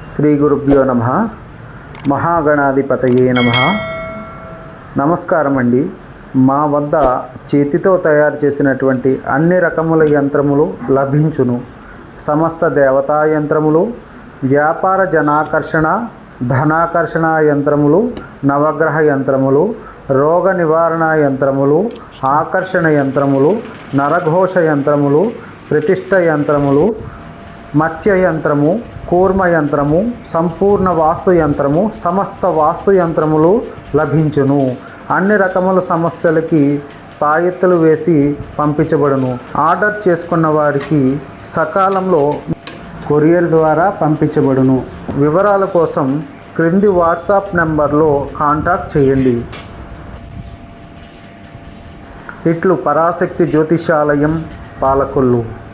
శ్రీ గురుభ్యో నమః. మహాగణాధిపతయే నమః. నమస్కారం అండి. మా వద్ద చేతితో తయారు చేసినటువంటి అన్ని రకముల యంత్రములు లభించును. సమస్త దేవతా యంత్రములు, వ్యాపార జనాకర్షణ, ధనాకర్షణ యంత్రములు, నవగ్రహ యంత్రములు, రోగ నివారణ యంత్రములు, ఆకర్షణ యంత్రములు, నరఘోష యంత్రములు, ప్రతిష్ట యంత్రములు, మత్స్య యంత్రము, కూర్మ యంత్రము, సంపూర్ణ వాస్తు యంత్రము, సమస్త వాస్తు యంత్రములు లభించును. అన్ని రకముల సమస్యలకి తాయెత్తులు వేసి పంపించబడును. ఆర్డర్ చేసుకున్న వారికి సకాలంలో కొరియర్ ద్వారా పంపించబడును. వివరాల కోసం క్రింది వాట్సాప్ నెంబర్లో కాంటాక్ట్ చేయండి. ఇట్లు పరాశక్తి జ్యోతిషాలయం, పాలకొల్లు.